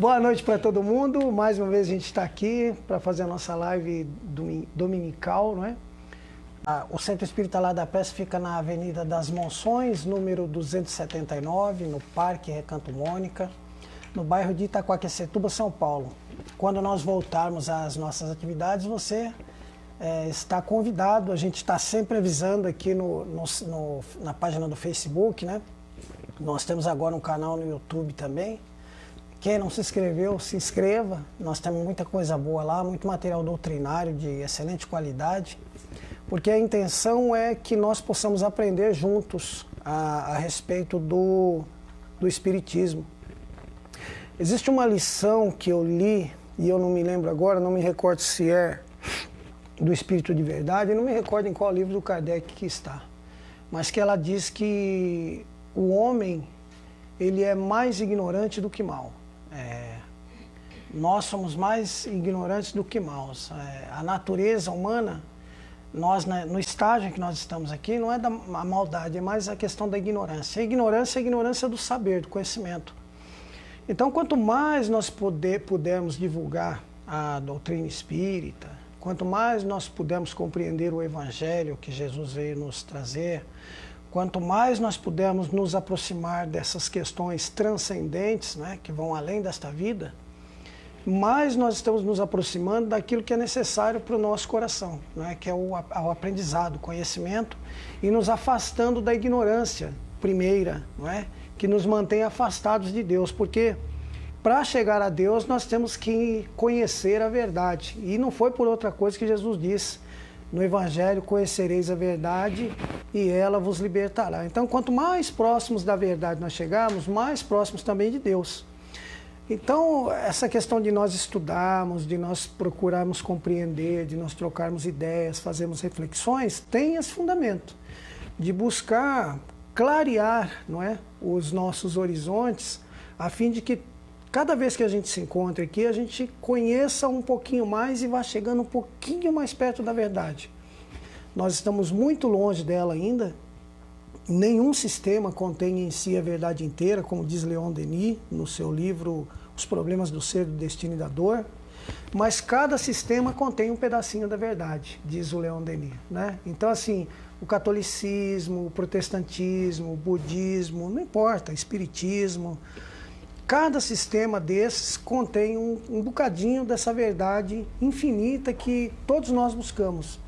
Boa noite para todo mundo. Mais uma vez a gente está aqui para fazer a nossa live dominical, não é? O Centro Espírita Lar da Prece fica na Avenida das Monções, número 279, no Parque Recanto Mônica, no bairro de Itaquaquecetuba, São Paulo. Quando nós voltarmos às nossas atividades, você está convidado. A gente está sempre avisando aqui na página do Facebook, né? Nós temos agora um canal no YouTube também. Quem não se inscreveu, se inscreva. Nós temos muita coisa boa lá, muito material doutrinário de excelente qualidade, porque a intenção é que nós possamos aprender juntos a respeito do Espiritismo. Existe uma lição que eu li, e eu não me lembro agora, não me recordo se é do Espírito de Verdade, não me recordo em qual livro do Kardec que está, mas que ela diz que o homem, ele é mais ignorante do que mal. Nós somos mais ignorantes do que maus. A natureza humana, nós, no estágio em que nós estamos aqui, não é da maldade, é mais a questão da ignorância. A ignorância é a ignorância do saber, do conhecimento. Então, quanto mais nós pudermos divulgar a doutrina espírita, quanto mais nós pudermos compreender o Evangelho que Jesus veio nos trazer, quanto mais nós pudermos nos aproximar dessas questões transcendentes, né, que vão além desta vida, mais nós estamos nos aproximando daquilo que é necessário para o nosso coração, né, que é o aprendizado, o conhecimento, e nos afastando da ignorância primeira, não é, que nos mantém afastados de Deus, porque para chegar a Deus nós temos que conhecer a verdade, e não foi por outra coisa que Jesus disse no Evangelho: conhecereis a verdade e ela vos libertará. Então, quanto mais próximos da verdade nós chegarmos, mais próximos também de Deus. Então, essa questão de nós estudarmos, de nós procurarmos compreender, de nós trocarmos ideias, fazermos reflexões, tem esse fundamento de buscar clarear, não é, os nossos horizontes, a fim de que cada vez que a gente se encontra aqui, a gente conheça um pouquinho mais e vá chegando um pouquinho mais perto da verdade. Nós estamos muito longe dela ainda. Nenhum sistema contém em si a verdade inteira, como diz Leon Denis no seu livro Os Problemas do Ser, do Destino e da Dor. Mas cada sistema contém um pedacinho da verdade, diz o Leon Denis, né? Então, assim, o catolicismo, o protestantismo, o budismo, não importa, o espiritismo, cada sistema desses contém um bocadinho dessa verdade infinita que todos nós buscamos.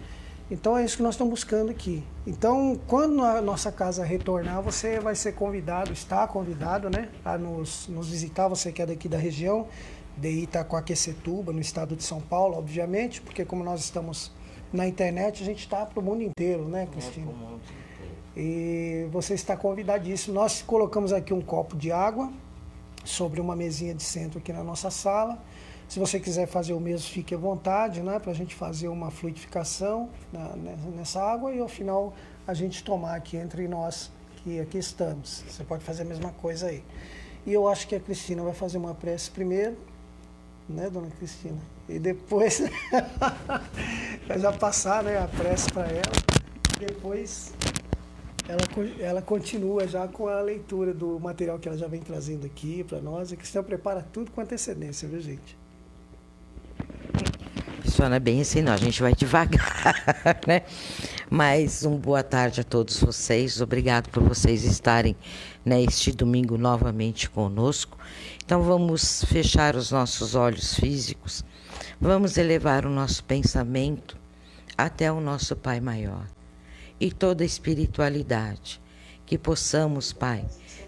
Então é isso que nós estamos buscando aqui. Então, quando a nossa casa retornar, você vai ser convidado, está convidado, né, a nos visitar, você que é daqui da região de Itaquaquecetuba, no estado de São Paulo, obviamente, porque como nós estamos na internet, a gente está para o mundo inteiro, né, Cristina? E você está convidadíssimo. Nós colocamos aqui um copo de água sobre uma mesinha de centro aqui na nossa sala. Se você quiser fazer o mesmo, fique à vontade, né, para a gente fazer uma fluidificação nessa água e ao final a gente tomar aqui entre nós, que aqui estamos. Você pode fazer a mesma coisa aí. E eu acho que a Cristina vai fazer uma prece primeiro, né, dona Cristina? E depois vai já passar, né, a prece para ela. Depois ela continua já com a leitura do material que ela já vem trazendo aqui para nós. A Cristina prepara tudo com antecedência, viu, gente? Funciona bem assim, não, a gente vai devagar, né? Mas boa tarde a todos vocês, obrigado por vocês estarem neste domingo novamente conosco. Então vamos fechar os nossos olhos físicos, vamos elevar o nosso pensamento até o nosso Pai Maior e toda a espiritualidade, que possamos, Pai,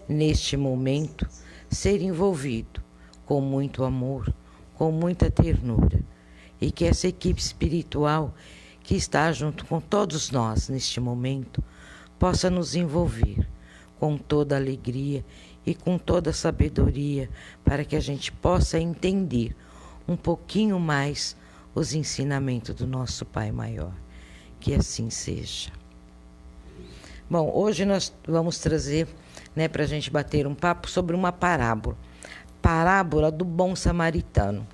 neste momento, ser envolvido com muito amor, com muita ternura, e que essa equipe espiritual que está junto com todos nós neste momento possa nos envolver com toda alegria e com toda sabedoria para que a gente possa entender um pouquinho mais os ensinamentos do nosso Pai Maior. Que assim seja. Bom, hoje nós vamos trazer, né, para a gente bater um papo sobre uma parábola do bom samaritano.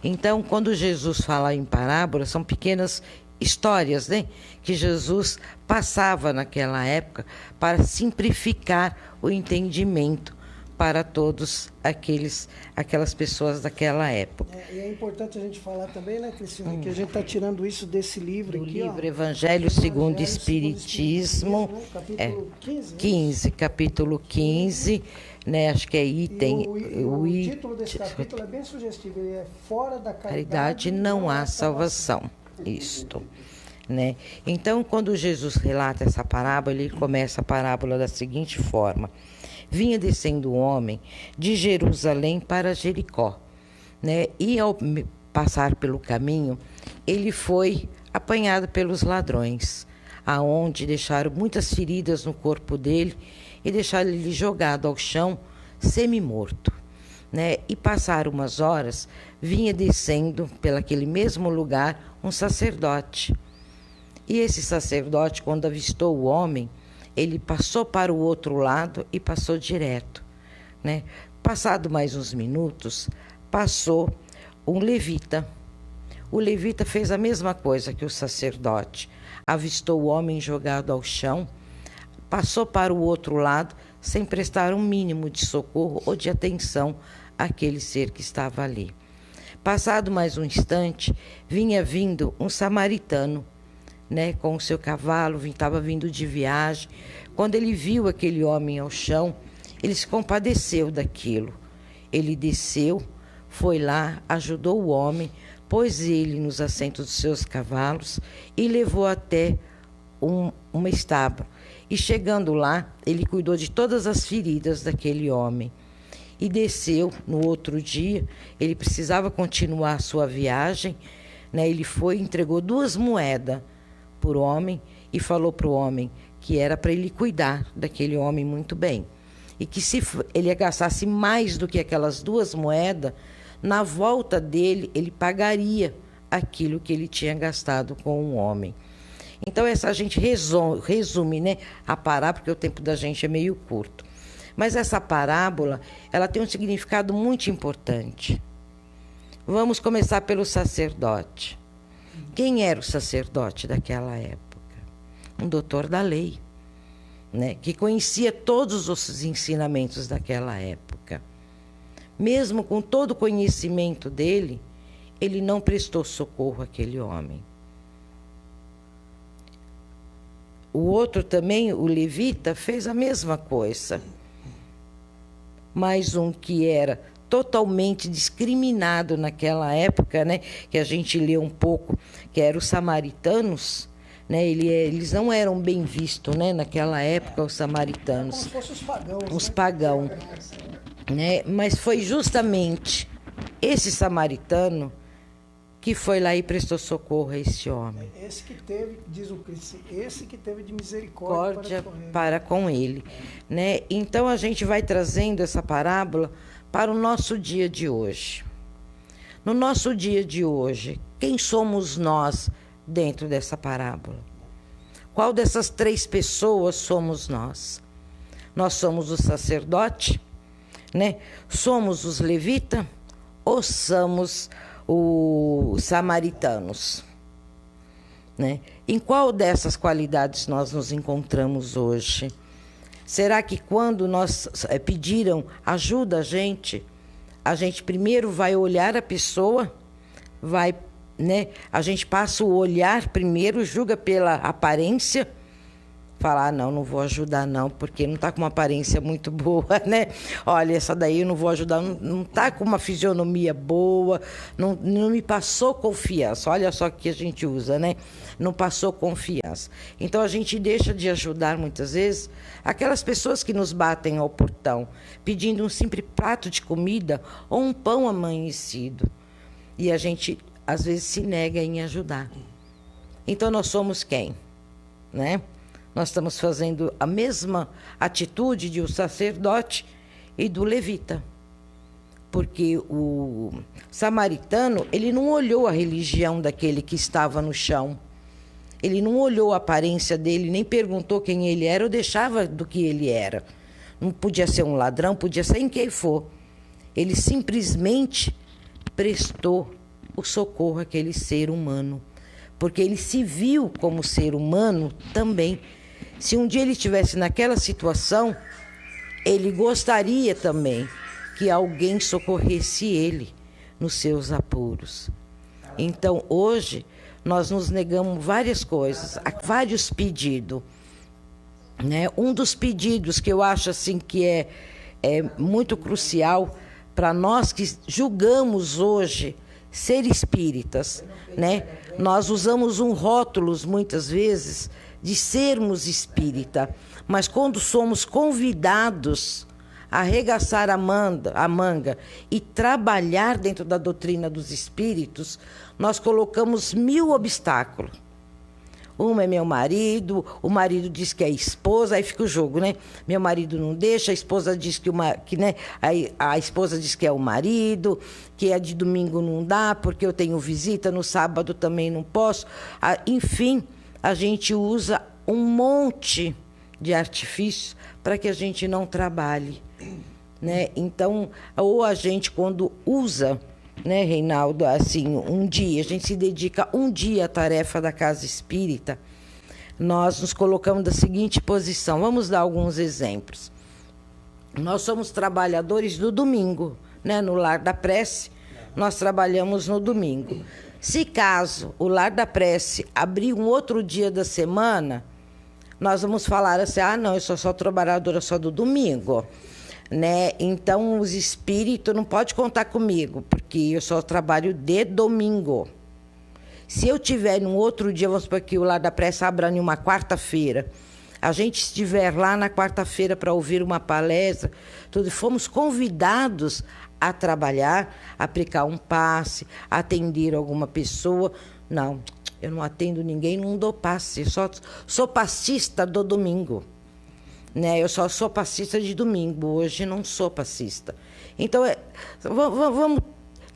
Então, quando Jesus fala em parábola, são pequenas histórias, né, que Jesus passava naquela época para simplificar o entendimento para todos aquelas pessoas daquela época. E é importante a gente falar também, né, Cristina, que a gente está tirando isso desse livro aqui, Livro Evangelho segundo o Espiritismo, né, capítulo 15. 15, capítulo 15, né, acho que é item... O título desse capítulo é bem sugestivo, ele é Fora da Caridade não há salvação. Isto. Né? Então, quando Jesus relata essa parábola, ele começa a parábola da seguinte forma: vinha descendo um homem de Jerusalém para Jericó, né? E ao passar pelo caminho, ele foi apanhado pelos ladrões, aonde deixaram muitas feridas no corpo dele e deixaram ele jogado ao chão, semi-morto. Né? E passaram umas horas, vinha descendo pelaquele mesmo lugar um sacerdote. E esse sacerdote, quando avistou o homem, ele passou para o outro lado e passou direto. Né? Passado mais uns minutos, passou um levita. O levita fez a mesma coisa que o sacerdote. Avistou o homem jogado ao chão, passou para o outro lado, sem prestar um mínimo de socorro ou de atenção àquele ser que estava ali. Passado mais um instante, vinha vindo um samaritano, né, com o seu cavalo, estava vindo de viagem. Quando ele viu aquele homem ao chão, ele se compadeceu daquilo. Ele desceu, foi lá, ajudou o homem, pôs ele nos assentos dos seus cavalos e levou até uma estábua. E chegando lá, ele cuidou de todas as feridas daquele homem. E desceu no outro dia, ele precisava continuar a sua viagem, né? Ele foi e entregou 2 moedas por homem e falou para o homem que era para ele cuidar daquele homem muito bem. E que se ele gastasse mais do que aquelas 2 moedas, na volta dele ele pagaria aquilo que ele tinha gastado com o homem. Então essa a gente resume, né, a parábola, porque o tempo da gente é meio curto. Mas essa parábola, ela tem um significado muito importante. Vamos começar pelo sacerdote. Quem era o sacerdote daquela época? Um doutor da lei, né? Que conhecia todos os ensinamentos daquela época. Mesmo com todo o conhecimento dele, ele não prestou socorro àquele homem. O outro também, o levita, fez a mesma coisa. Mais um que era totalmente discriminado naquela época, né, que a gente lê um pouco, que eram os samaritanos, né, eles não eram bem vistos, né, naquela época, os samaritanos. Como se fossem os pagãos. Os pagãos. Né, mas foi justamente esse samaritano que foi lá e prestou socorro a esse homem. Esse que teve, diz o Cristo, esse que teve de misericórdia para com ele. Né? Então a gente vai trazendo essa parábola para o nosso dia de hoje. No nosso dia de hoje, quem somos nós dentro dessa parábola? Qual dessas 3 pessoas somos nós? Nós somos o sacerdote, né? Somos os levitas ou somos os samaritanos? Né? Em qual dessas qualidades nós nos encontramos hoje? Será que quando nós pediram ajuda a gente primeiro vai olhar a pessoa, né? A gente passa o olhar primeiro, julga pela aparência, falar, não vou ajudar não, porque não está com uma aparência muito boa, né? Olha, essa daí eu não vou ajudar, não está com uma fisionomia boa, não me passou confiança. Olha só que a gente usa, né? Não passou confiança. Então a gente deixa de ajudar muitas vezes aquelas pessoas que nos batem ao portão, pedindo um simples prato de comida ou um pão amanhecido. E a gente, às vezes, se nega em ajudar. Então nós somos quem? Né? Nós estamos fazendo a mesma atitude de um sacerdote e do levita. Porque o samaritano, ele não olhou a religião daquele que estava no chão. Ele não olhou a aparência dele, nem perguntou quem ele era ou deixava do que ele era. Não podia ser um ladrão, podia ser em quem for. Ele simplesmente prestou o socorro àquele ser humano. Porque ele se viu como ser humano também. Se um dia ele estivesse naquela situação, ele gostaria também que alguém socorresse ele nos seus apuros. Então, hoje, nós nos negamos várias coisas, vários pedidos. Né? Um dos pedidos que eu acho assim, que é muito crucial para nós que julgamos hoje ser espíritas, né? Nós usamos rótulos, muitas vezes, de sermos espírita, mas quando somos convidados a arregaçar a manga e trabalhar dentro da doutrina dos espíritos, nós colocamos 1000 obstáculos. Uma é meu marido, o marido diz que é esposa, aí fica o jogo, né? Meu marido não deixa, a esposa diz né? A esposa diz que é o marido, que é de domingo não dá, porque eu tenho visita, no sábado também não posso. Enfim, a gente usa um monte de artifícios para que a gente não trabalhe, né? Então, ou a gente quando usa, né, Reinaldo, assim, um dia, a gente se dedica um dia à tarefa da casa espírita, nós nos colocamos da seguinte posição. Vamos dar alguns exemplos. Nós somos trabalhadores do domingo, né? No Lar da Prece, nós trabalhamos no domingo. Se caso o Lar da Prece abrir um outro dia da semana, nós vamos falar assim, não, eu sou só trabalhadora só do domingo. Né? Então, os espíritos não podem contar comigo, porque eu só trabalho de domingo. Se eu tiver num outro dia, vamos supor que o Lar da Prece abra em uma quarta-feira, a gente estiver lá na quarta-feira para ouvir uma palestra, fomos convidados a trabalhar, aplicar um passe, atender alguma pessoa. Não, eu não atendo ninguém, não dou passe, eu só sou passista do domingo. Né? Eu só sou passista de domingo, hoje não sou passista. Então, vamos,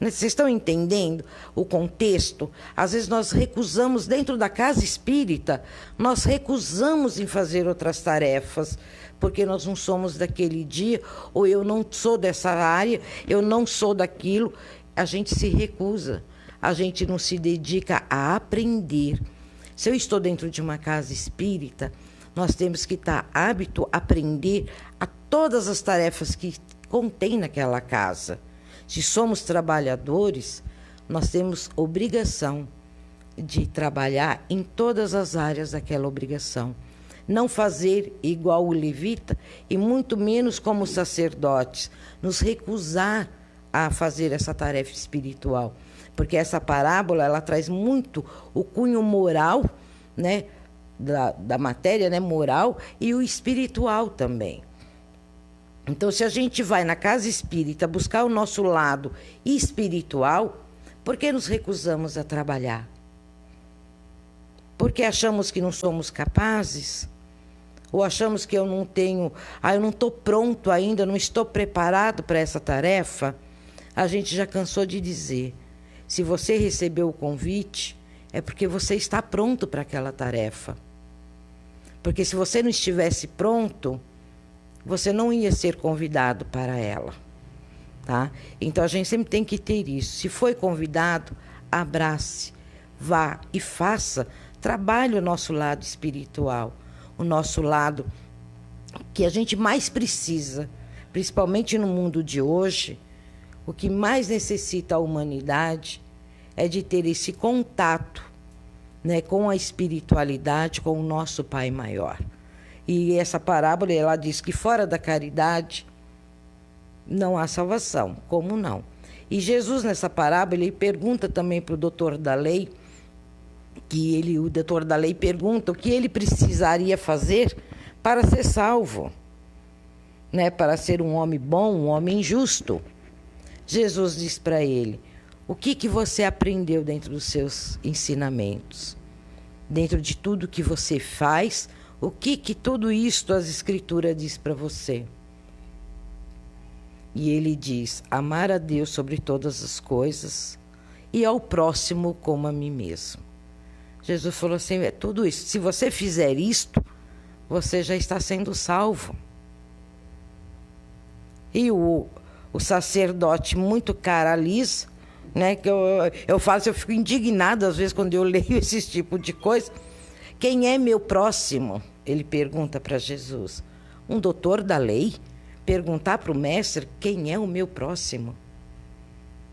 vocês estão entendendo o contexto? Às vezes nós recusamos, dentro da casa espírita, nós recusamos em fazer outras tarefas, porque nós não somos daquele dia, ou eu não sou dessa área, eu não sou daquilo. A gente se recusa, a gente não se dedica a aprender. Se eu estou dentro de uma casa espírita, nós temos que estar apto a aprender a todas as tarefas que contém naquela casa. Se somos trabalhadores, nós temos obrigação de trabalhar em todas as áreas daquela obrigação. Não fazer igual o levita e muito menos como os sacerdotes, nos recusar a fazer essa tarefa espiritual. Porque essa parábola, ela traz muito o cunho moral, né? Da matéria, né, moral, e o espiritual também. Então, se a gente vai na casa espírita buscar o nosso lado espiritual, por que nos recusamos a trabalhar? Porque achamos que não somos capazes? Ou achamos que eu não tenho, eu não estou pronto ainda, não estou preparado para essa tarefa? A gente já cansou de dizer, se você recebeu o convite, é porque você está pronto para aquela tarefa. Porque se você não estivesse pronto, você não ia ser convidado para ela. Tá? Então, a gente sempre tem que ter isso. Se foi convidado, abrace, vá e faça. Trabalhe o nosso lado espiritual, o nosso lado que a gente mais precisa, principalmente no mundo de hoje. O que mais necessita a humanidade é de ter esse contato, né, com a espiritualidade, com o nosso Pai Maior. E essa parábola, ela diz que fora da caridade não há salvação. Como não? E Jesus, nessa parábola, ele pergunta também para o doutor da lei, o doutor da lei pergunta o que ele precisaria fazer para ser salvo, né, para ser um homem bom, um homem justo. Jesus diz para ele, o que você aprendeu dentro dos seus ensinamentos? Dentro de tudo que você faz, o que tudo isto as Escrituras diz para você? E ele diz, amar a Deus sobre todas as coisas e ao próximo como a mim mesmo. Jesus falou assim, é tudo isso. Se você fizer isto, você já está sendo salvo. E o sacerdote muito cara lisa, né, que eu falo, eu fico indignada às vezes quando eu leio esse tipo de coisa. Quem é meu próximo? Ele pergunta para Jesus. Um doutor da lei perguntar para o mestre quem é o meu próximo,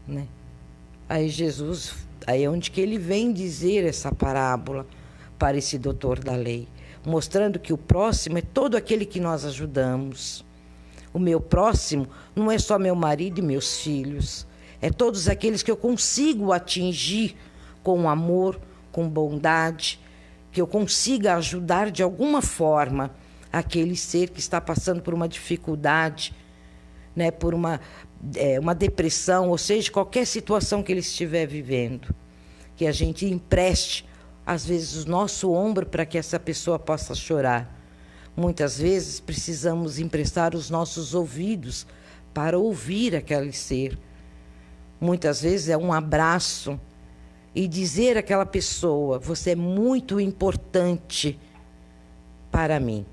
né? Aí Jesus, aí é onde que ele vem dizer essa parábola para esse doutor da lei, mostrando que o próximo é todo aquele que nós ajudamos. O meu próximo não é só meu marido e meus filhos, é todos aqueles que eu consigo atingir com amor, com bondade, que eu consiga ajudar de alguma forma aquele ser que está passando por uma dificuldade, né, por uma depressão, ou seja, qualquer situação que ele estiver vivendo, que a gente empreste, às vezes, o nosso ombro para que essa pessoa possa chorar. Muitas vezes precisamos emprestar os nossos ouvidos para ouvir aquele ser. Muitas vezes é um abraço e dizer àquela pessoa: você é muito importante para mim.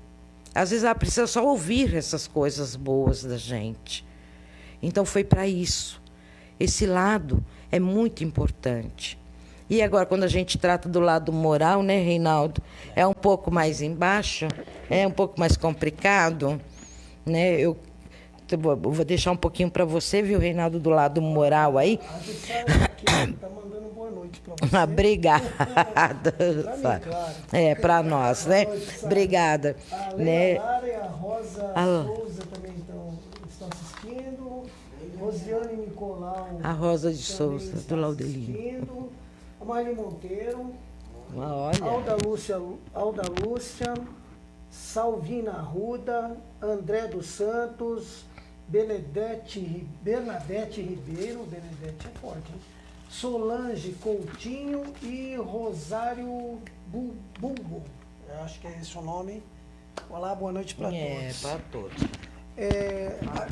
Às vezes ela precisa só ouvir essas coisas boas da gente. Então foi para isso. Esse lado é muito importante. E agora, quando a gente trata do lado moral, né, Reinaldo? É um pouco mais embaixo, é um pouco mais complicado, né? Eu vou deixar um pouquinho para você, viu, Reinaldo, do lado moral aí. A Jussara aqui está mandando boa noite para você. Obrigada. Pra mim, claro. É, para nós, né? Obrigada. A Né? Leila Lara e a Rosa Souza também estão assistindo. Rosiane Nicolau. A Rosa de também Souza, está do Laudelino. assistindo. A Mari Monteiro. Olha. Alda Lúcia. Salvina Arruda. André dos Santos. Bernadette Ribeiro. Bernadette é forte, hein? Solange Coutinho e Rosário Bulbo. Eu acho que é esse o nome. Olá, boa noite para todos. Para todos.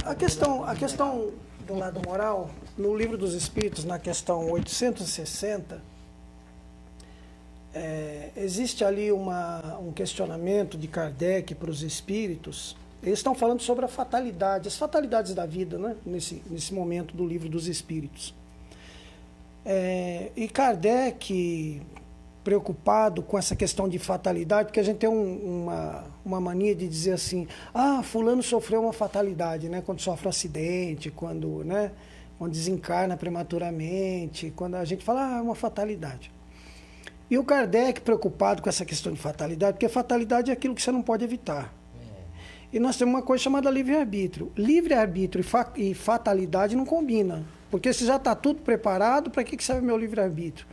A questão do lado moral, no Livro dos Espíritos, na questão 860, existe ali um questionamento de Kardec para os espíritos. Eles estão falando sobre a fatalidade, as fatalidades da vida, né? Nesse momento do Livro dos Espíritos. E Kardec, preocupado com essa questão de fatalidade, porque a gente tem uma mania de dizer assim: fulano sofreu uma fatalidade, né? Quando sofre um acidente, quando desencarna prematuramente, quando a gente fala, é uma fatalidade. E o Kardec, preocupado com essa questão de fatalidade, porque fatalidade é aquilo que você não pode evitar. E nós temos uma coisa chamada livre-arbítrio. Livre-arbítrio e fatalidade não combinam. Porque se já está tudo preparado, para que serve meu livre-arbítrio?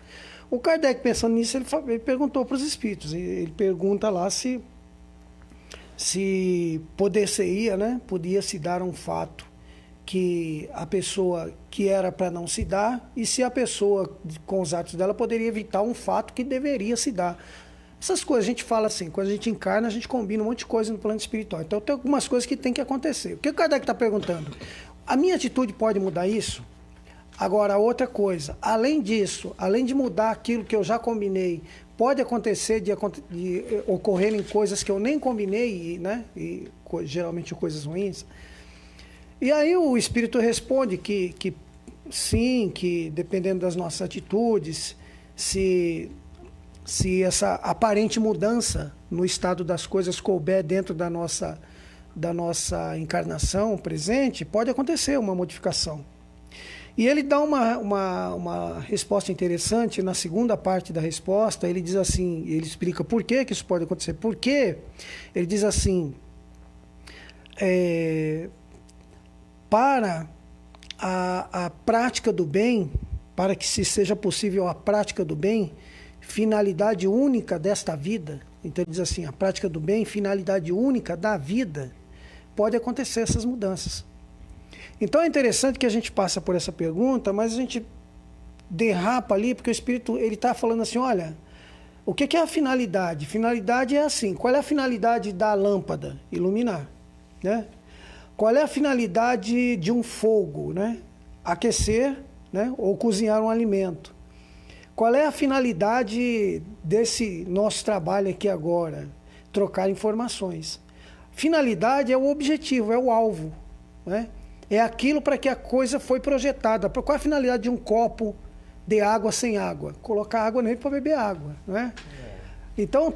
O Kardec, pensando nisso, ele perguntou para os espíritos. Ele pergunta lá se podia se dar um fato que a pessoa que era para não se dar, e se a pessoa, com os atos dela, poderia evitar um fato que deveria se dar. Essas coisas a gente fala assim, quando a gente encarna, a gente combina um monte de coisa no plano espiritual. Então tem algumas coisas que tem que acontecer. O que o Kardec está perguntando? A minha atitude pode mudar isso? Agora, outra coisa, além disso, além de mudar aquilo que eu já combinei, pode acontecer de ocorrerem coisas que eu nem combinei, né? E geralmente coisas ruins. E aí o Espírito responde que sim, que dependendo das nossas atitudes, se essa aparente mudança no estado das coisas couber dentro da nossa encarnação presente, pode acontecer uma modificação. E ele dá uma resposta interessante. Na segunda parte da resposta, ele diz assim, ele explica por que isso pode acontecer. Porque ele diz assim, para a prática do bem, para que se seja possível a prática do bem, finalidade única desta vida, então ele diz assim, a prática do bem, finalidade única da vida, pode acontecer essas mudanças. Então é interessante que a gente passa por essa pergunta, mas a gente derrapa ali, porque o Espírito está falando assim, olha, o que é a finalidade? Finalidade é assim, qual é a finalidade da lâmpada? Iluminar, né? Qual é a finalidade de um fogo, né? Aquecer, né? Ou cozinhar um alimento. Qual é a finalidade desse nosso trabalho aqui agora? Trocar informações. Finalidade é o objetivo, é o alvo, né? É aquilo para que a coisa foi projetada. Qual é a finalidade de um copo de água sem água? Colocar água nele para beber água, não é? Então,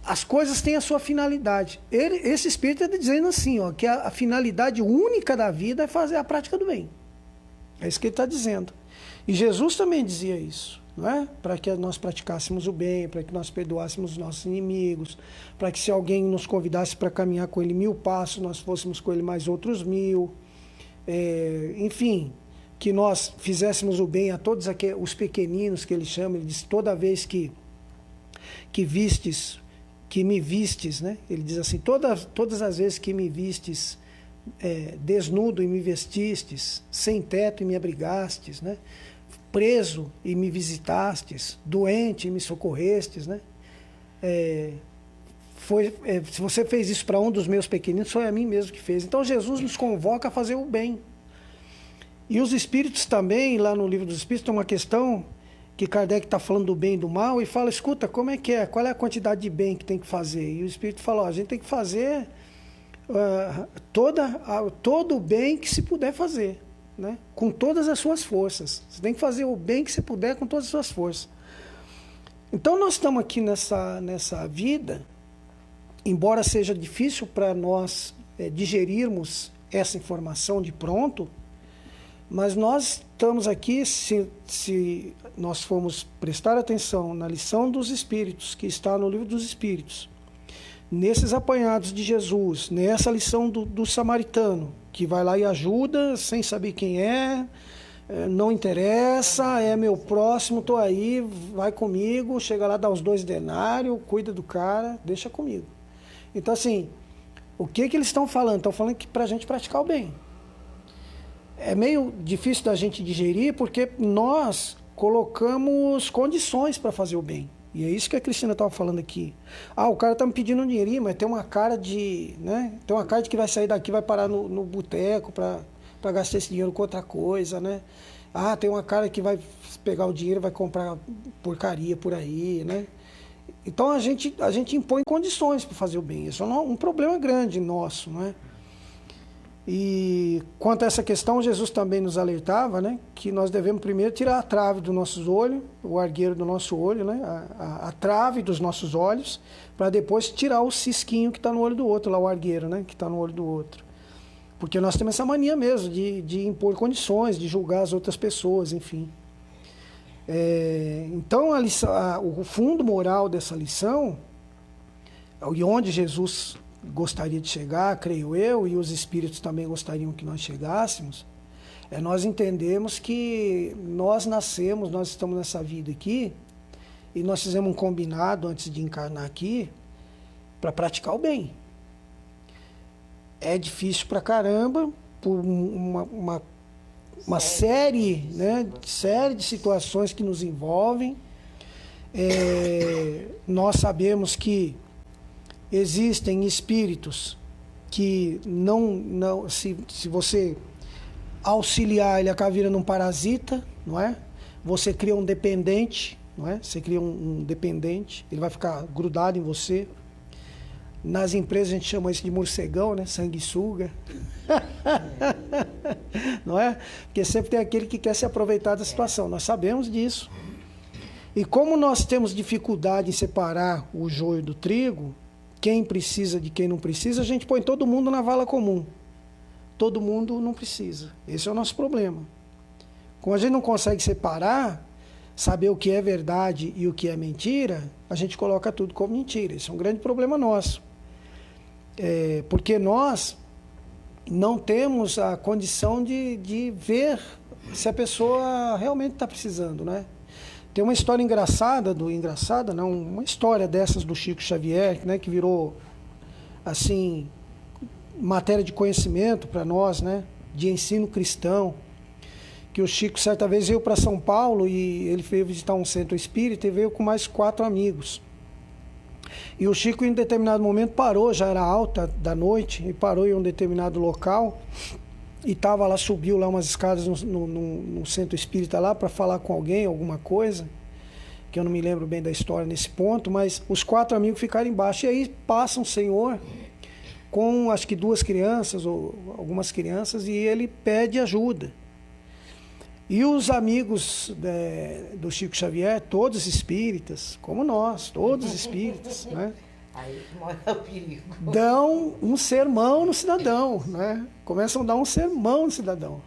as coisas têm a sua finalidade. Esse espírito está dizendo assim, ó, que a finalidade única da vida é fazer a prática do bem. É isso que ele está dizendo. E Jesus também dizia isso, não é? Para que nós praticássemos o bem, para que nós perdoássemos os nossos inimigos, para que se alguém nos convidasse para caminhar com ele 1000 passos, nós fôssemos com ele mais outros 1000. Enfim, que nós fizéssemos o bem a todos os pequeninos que ele chama. Ele diz, toda vez que me vistes, né? Ele diz assim, todas as vezes que me vistes desnudo e me vestistes, sem teto e me abrigastes, né? Preso e me visitastes, doente e me socorrestes, né? Se você fez isso para um dos meus pequeninos, foi a mim mesmo que fez. Então Jesus nos convoca a fazer o bem. E os espíritos também, lá no Livro dos Espíritos, tem uma questão que Kardec está falando do bem e do mal, e fala, escuta, como é que é? Qual é a quantidade de bem que tem que fazer? E o Espírito fala, a gente tem que fazer todo o bem que se puder fazer, né? Com todas as suas forças. Você tem que fazer o bem que se puder com todas as suas forças. Então nós estamos aqui nessa vida, embora seja difícil para nós digerirmos essa informação de pronto, mas nós estamos aqui, se nós formos prestar atenção na lição dos Espíritos, que está no Livro dos Espíritos, nesses apanhados de Jesus, nessa lição do samaritano, que vai lá e ajuda, sem saber quem não interessa, é meu próximo, estou aí, vai comigo, chega lá, dá os 2 denários, cuida do cara, deixa comigo. Então, assim, o que eles estão falando? Estão falando que para a gente praticar o bem. É meio difícil da gente digerir, porque nós colocamos condições para fazer o bem. E é isso que a Cristina estava falando aqui. O cara está me pedindo um dinheirinho, mas tem uma cara de... né? Tem uma cara de que vai sair daqui, vai parar no boteco para gastar esse dinheiro com outra coisa, né? Tem uma cara que vai pegar o dinheiro e vai comprar porcaria por aí, né? Então a gente impõe condições para fazer o bem. Isso é um problema grande nosso, não é? E quanto a essa questão, Jesus também nos alertava, né, que nós devemos primeiro tirar a trave dos nossos olhos, o argueiro do nosso olho, né, a trave dos nossos olhos, para depois tirar o cisquinho que está no olho do outro, lá o argueiro, né, que está no olho do outro. Porque nós temos essa mania mesmo de impor condições, de julgar as outras pessoas, enfim. Então, o fundo moral dessa lição, e onde Jesus gostaria de chegar, creio eu, e os espíritos também gostariam que nós chegássemos, nós entendemos que nós nascemos, nós estamos nessa vida aqui, e nós fizemos um combinado antes de encarnar aqui, para praticar o bem. É difícil pra caramba, por uma série, né, série de situações que nos envolvem. Nós sabemos que existem espíritos que se você auxiliar, ele acaba virando um parasita, não é? Você cria um dependente, não é? Você cria um dependente, ele vai ficar grudado em você. Nas empresas a gente chama isso de morcegão, né? Sanguessuga. Não é? Porque sempre tem aquele que quer se aproveitar da situação. Nós sabemos disso. E como nós temos dificuldade em separar o joio do trigo, quem precisa de quem não precisa, a gente põe todo mundo na vala comum. Todo mundo não precisa. Esse é o nosso problema. Como a gente não consegue separar, saber o que é verdade e o que é mentira, a gente coloca tudo como mentira. Esse é um grande problema nosso. Porque nós não temos a condição de ver se a pessoa realmente está precisando, né? Tem uma história uma história dessas do Chico Xavier, né, que virou, assim, matéria de conhecimento para nós, né, de ensino cristão, que o Chico, certa vez, veio para São Paulo e ele veio visitar um centro espírita e veio com mais 4 amigos. E o Chico, em determinado momento, parou, já era alta da noite, e parou em um determinado local, e estava lá, subiu lá umas escadas no centro espírita lá para falar com alguém, alguma coisa, que eu não me lembro bem da história nesse ponto, mas os 4 amigos ficaram embaixo. E aí passa um senhor com, acho que 2 crianças, ou algumas crianças, e ele pede ajuda. E os amigos do Chico Xavier, todos espíritas, como nós, todos espíritas, né? Aí que mora o perigo. Dão um sermão no cidadão, né? Começam a dar um sermão no cidadão.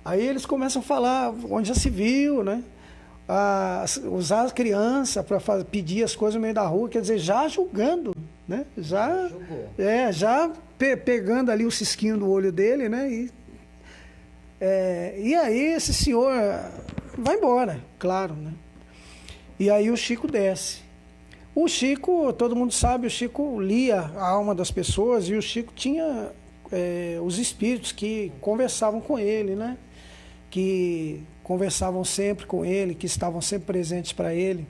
Aí eles começam a falar onde já se viu, né? Usar a criança para pedir as coisas no meio da rua, quer dizer, já julgando, né? Já pegando ali o cisquinho do olho dele, né? E aí esse senhor vai embora, claro, né? E aí o Chico desce. O Chico, todo mundo sabe, o Chico lia a alma das pessoas e o Chico tinha os espíritos que conversavam com ele, né? Que conversavam sempre com ele, que estavam sempre presentes para ele.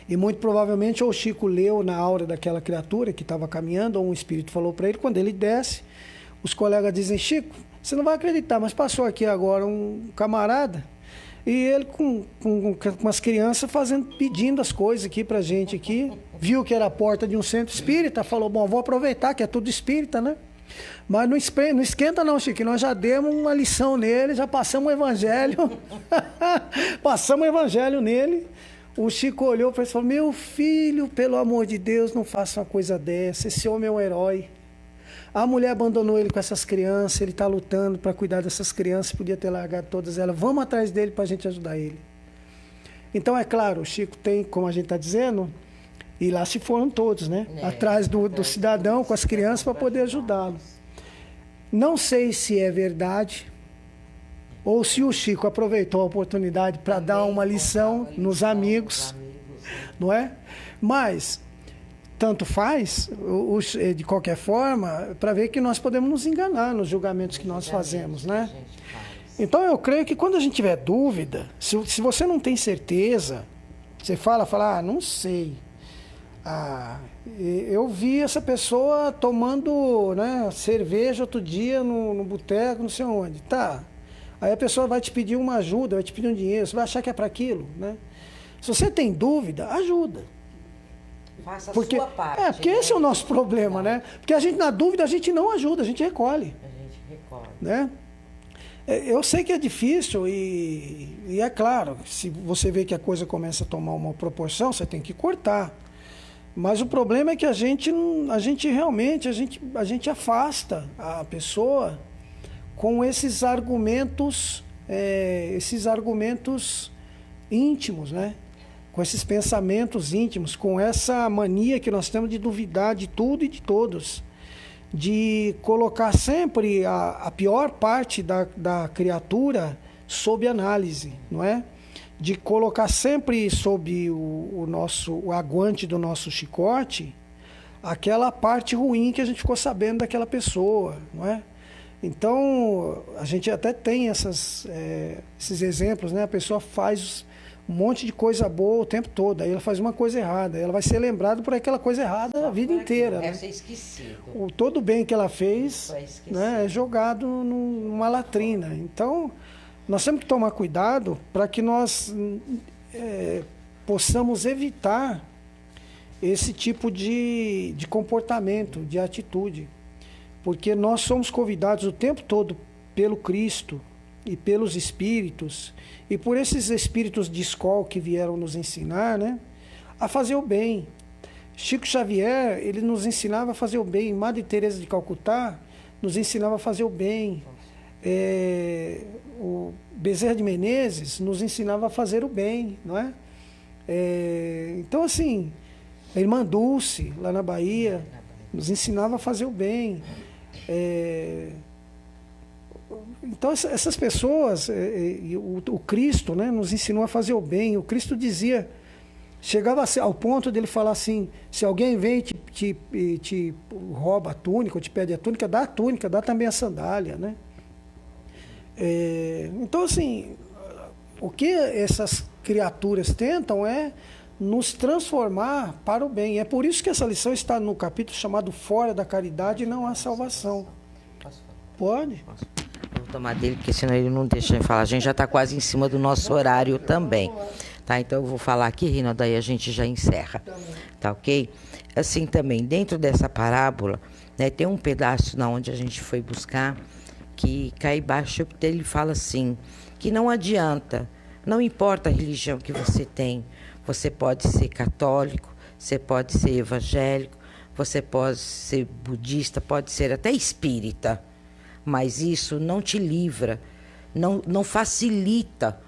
E muito provavelmente ou o Chico leu na aura daquela criatura que estava caminhando, ou um espírito falou para ele. Quando ele desce, os colegas dizem: Chico, você não vai acreditar, mas passou aqui agora um camarada e ele com as crianças pedindo as coisas aqui pra gente aqui, viu que era a porta de um centro espírita, falou: bom, vou aproveitar que é tudo espírita, né? Mas não esquenta não, Chico, nós já demos uma lição nele, já passamos o evangelho, passamos o evangelho nele. O Chico olhou para ele e falou: meu filho, pelo amor de Deus, não faça uma coisa dessa, esse homem é um herói. A mulher abandonou ele com essas crianças, ele está lutando para cuidar dessas crianças, podia ter largado todas elas. Vamos atrás dele para a gente ajudar ele. Então, é claro, o Chico tem, como a gente está dizendo, e lá se foram todos, né? Atrás do cidadão com as crianças para poder ajudá-lo. Não sei se é verdade ou se o Chico aproveitou a oportunidade para dar uma lição nos amigos, não é? Mas tanto faz, de qualquer forma, para ver que nós podemos nos enganar nos julgamentos que nós fazemos, né? Então eu creio que quando a gente tiver dúvida, se você não tem certeza, você fala, não sei. Eu vi essa pessoa tomando, né, cerveja outro dia no boteco, não sei onde. Tá. Aí a pessoa vai te pedir uma ajuda, vai te pedir um dinheiro, você vai achar que é para aquilo, né? Se você tem dúvida, ajuda. Faça a sua parte. Porque esse é o nosso problema, né? Porque a gente, na dúvida, a gente não ajuda, a gente recolhe. Né? Eu sei que é difícil e é claro, se você vê que a coisa começa a tomar uma proporção, você tem que cortar. Mas o problema é que a gente realmente afasta a pessoa com esses argumentos íntimos, né? Com esses pensamentos íntimos, com essa mania que nós temos de duvidar de tudo e de todos, de colocar sempre a pior parte da criatura sob análise, não é? De colocar sempre sob o aguante do nosso chicote aquela parte ruim que a gente ficou sabendo daquela pessoa, não é? Então, a gente até tem esses exemplos, né? A pessoa faz um monte de coisa boa o tempo todo, aí ela faz uma coisa errada, ela vai ser lembrada por aquela coisa errada a vida inteira. Né? Ser esquecido. Todo o bem que ela fez, né, é jogado numa latrina. Então, nós temos que tomar cuidado para que nós possamos evitar esse tipo de comportamento, de atitude. Porque nós somos convidados o tempo todo pelo Cristo e pelos espíritos, e por esses espíritos de escola que vieram nos ensinar, né, a fazer o bem. Chico Xavier, ele nos ensinava a fazer o bem. Madre Teresa de Calcutá nos ensinava a fazer o bem. O Bezerra de Menezes nos ensinava a fazer o bem, não é? Então, assim, a irmã Dulce, lá na Bahia, nos ensinava a fazer o bem. Então, essas pessoas, o Cristo, né, nos ensinou a fazer o bem. O Cristo dizia, chegava ao ponto dele falar assim: se alguém vem e te rouba a túnica, ou te pede a túnica, dá também a sandália, né? Então, assim, o que essas criaturas tentam é nos transformar para o bem. É por isso que essa lição está no capítulo chamado Fora da Caridade Não Há Salvação. Posso falar? Pode? Posso. Eu vou tomar dele, porque senão ele não deixa eu falar. A gente já está quase em cima do nosso horário também. Tá? Então eu vou falar aqui, Rino, daí a gente já encerra. Tá ok? Assim também, dentro dessa parábola, né, tem um pedaço na onde a gente foi buscar, que cai embaixo, ele fala assim, que não adianta, não importa a religião que você tem, você pode ser católico, você pode ser evangélico, você pode ser budista, pode ser até espírita, mas isso não te livra, não facilita,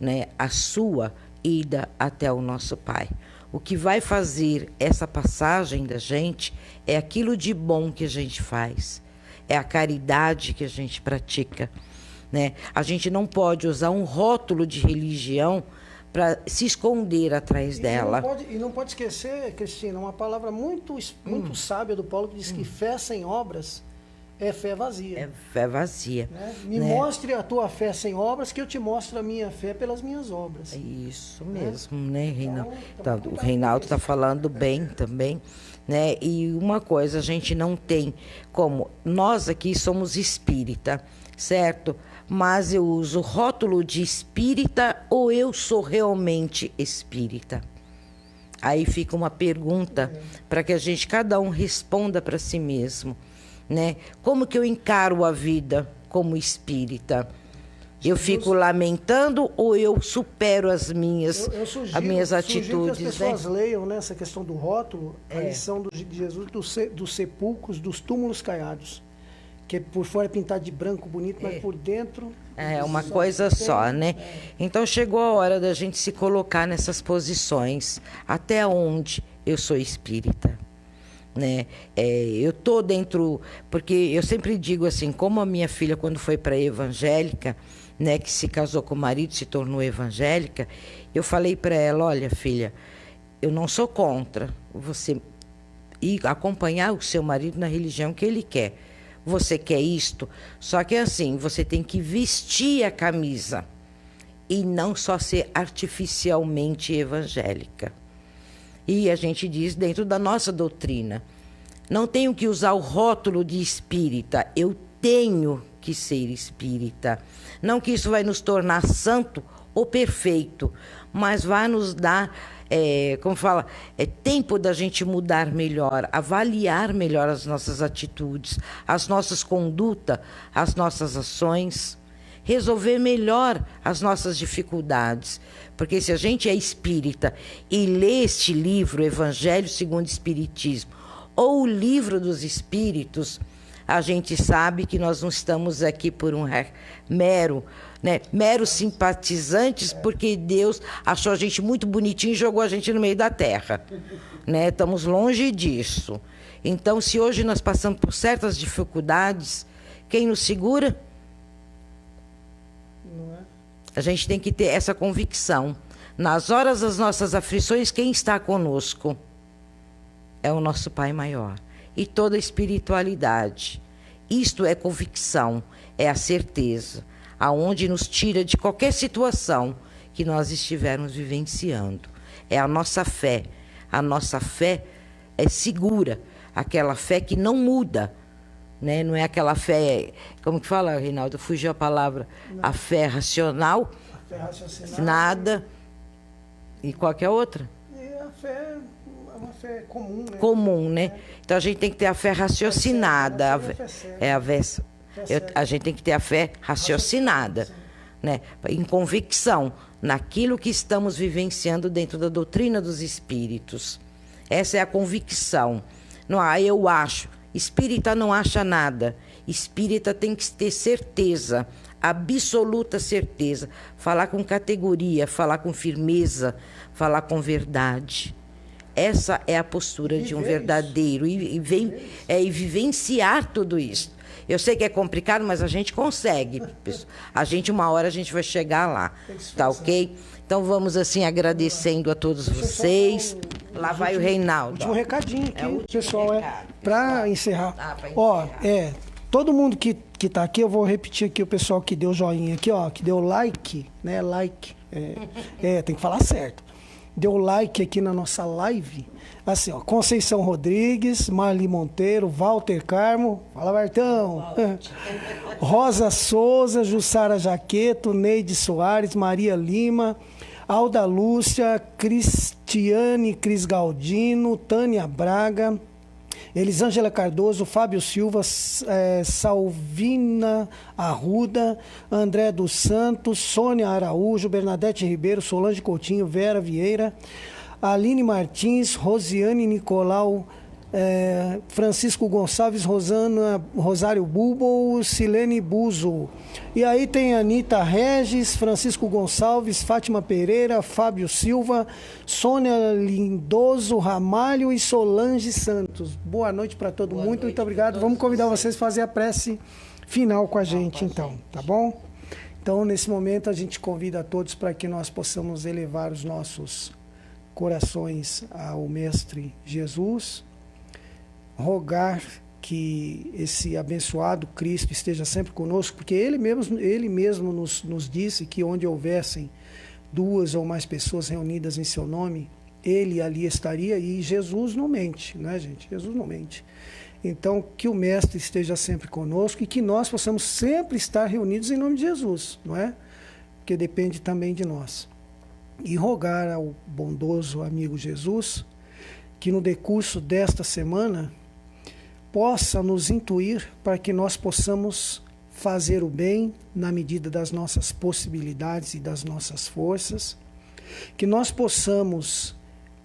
né, a sua ida até o nosso Pai. O que vai fazer essa passagem da gente é aquilo de bom que a gente faz, é a caridade que a gente pratica, né? A gente não pode usar um rótulo de religião para se esconder atrás dela. E não pode esquecer, Cristina, uma palavra muito sábia do Paulo, que diz que fé sem obras é fé vazia. É fé vazia. Né? Me né? mostre a tua fé sem obras, que eu te mostro a minha fé pelas minhas obras. É isso mesmo, né, Reinaldo? Então, O Reinaldo está falando bem também, né? E uma coisa, a gente não tem como... Nós aqui somos espírita, certo? Mas eu uso rótulo de espírita ou eu sou realmente espírita? Aí fica uma pergunta para que a gente, cada um, responda para si mesmo, né? Como que eu encaro a vida como espírita? Eu fico lamentando ou eu supero as minhas atitudes? Que as pessoas né? leiam nessa questão do rótulo a lição de Jesus dos sepulcros, dos túmulos caiados. Que por fora é pintado de branco, bonito, mas por dentro... É uma coisa só, né? Então chegou a hora da gente se colocar nessas posições. Até onde eu sou espírita? Né? Eu tô dentro... Porque eu sempre digo assim, como a minha filha, quando foi para a evangélica, né, que se casou com o marido, se tornou evangélica, eu falei para ela, olha, filha, eu não sou contra você ir acompanhar o seu marido na religião que ele quer. Você quer isto, só que assim, você tem que vestir a camisa e não só ser artificialmente evangélica. E a gente diz dentro da nossa doutrina, não tenho que usar o rótulo de espírita, eu tenho que ser espírita. Não que isso vai nos tornar santo ou perfeito, mas vai nos dar... como fala, tempo da gente mudar melhor, avaliar melhor as nossas atitudes, as nossas condutas, as nossas ações, resolver melhor as nossas dificuldades. Porque se a gente é espírita e lê este livro, Evangelho segundo o Espiritismo, ou o Livro dos Espíritos, a gente sabe que nós não estamos aqui por um meros simpatizantes, porque Deus achou a gente muito bonitinho e jogou a gente no meio da terra. Né? Estamos longe disso. Então, se hoje nós passamos por certas dificuldades, quem nos segura? Não é? A gente tem que ter essa convicção. Nas horas das nossas aflições, quem está conosco? É o nosso Pai Maior. E toda a espiritualidade. Isto é convicção, é a certeza, aonde nos tira de qualquer situação que nós estivermos vivenciando. É a nossa fé. A nossa fé é segura, aquela fé que não muda. Né? Não é aquela fé, como que fala, Reinaldo? Fugiu a palavra. Não. A fé racional, a fé raciocinada. Nada. E qualquer outra? E a fé... uma fé comum, né? Comum, né? Então a gente tem que ter a fé raciocinada. A gente tem que ter a fé raciocinada, né? Em convicção, naquilo que estamos vivenciando dentro da doutrina dos espíritos. Essa é a convicção. Não, eu acho. Espírita não acha nada. Espírita tem que ter certeza, absoluta certeza. Falar com categoria, falar com firmeza, falar com verdade. Essa é a postura de um verdadeiro e vivenciar tudo isso. Eu sei que é complicado, mas a gente consegue. Uma hora a gente vai chegar lá, tá ok? Então vamos assim agradecendo a todos vocês. Lá vai o Reinaldo. Último recadinho aqui, pessoal, para encerrar. Ó, todo mundo que tá aqui, eu vou repetir aqui o pessoal que deu joinha aqui, ó, que deu like, né? Like. Tem que falar certo. Deu like aqui na nossa live, assim, ó, Conceição Rodrigues, Marli Monteiro, Walter Carmo, fala Bartão, Rosa Souza, Jussara Jaqueto, Neide Soares, Maria Lima, Alda Lúcia, Cristiane Cris Galdino, Tânia Braga, Elisângela Cardoso, Fábio Silva, Salvina Arruda, André dos Santos, Sônia Araújo, Bernadette Ribeiro, Solange Coutinho, Vera Vieira, Aline Martins, Rosiane Nicolau, Francisco Gonçalves, Rosário Bulbo, Silene Buzo. E aí tem Anitta Regis, Francisco Gonçalves, Fátima Pereira, Fábio Silva, Sônia Lindoso Ramalho e Solange Santos. Boa noite para todo mundo, muito obrigado. Vamos convidar vocês a fazer a prece final com a gente, então, tá bom? Então, nesse momento, a gente convida a todos para que nós possamos elevar os nossos corações ao Mestre Jesus, rogar que esse abençoado Cristo esteja sempre conosco, porque Ele mesmo nos disse que onde houvessem 2 ou mais pessoas reunidas em seu nome, Ele ali estaria, e Jesus não mente, né, gente? Jesus não mente. Então, que o Mestre esteja sempre conosco e que nós possamos sempre estar reunidos em nome de Jesus, não é? Porque depende também de nós. E rogar ao bondoso amigo Jesus que no decurso desta semana possa nos intuir para que nós possamos fazer o bem na medida das nossas possibilidades e das nossas forças, que nós possamos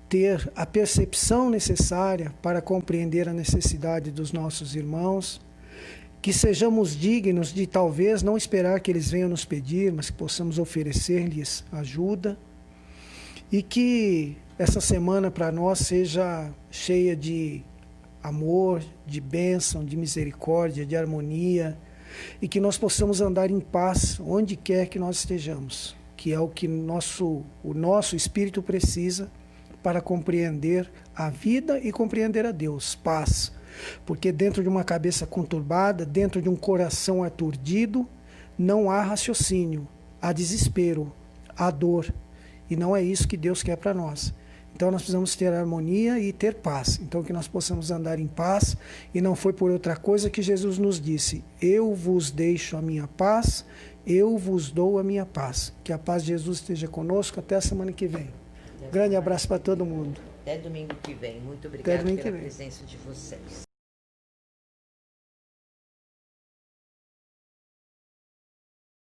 ter a percepção necessária para compreender a necessidade dos nossos irmãos, que sejamos dignos de talvez não esperar que eles venham nos pedir, mas que possamos oferecer-lhes ajuda, e que essa semana para nós seja cheia de amor, de bênção, de misericórdia, de harmonia, e que nós possamos andar em paz onde quer que nós estejamos, que é o que o nosso espírito precisa para compreender a vida e compreender a Deus. Paz. Porque dentro de uma cabeça conturbada, dentro de um coração aturdido, não há raciocínio, há desespero, há dor. E não é isso que Deus quer para nós. Então nós precisamos ter harmonia e ter paz. Então que nós possamos andar em paz, e não foi por outra coisa que Jesus nos disse: eu vos deixo a minha paz, eu vos dou a minha paz. Que a paz de Jesus esteja conosco até a semana que vem. Grande abraço para todo mundo. Até domingo que vem. Muito obrigada pela presença de vocês.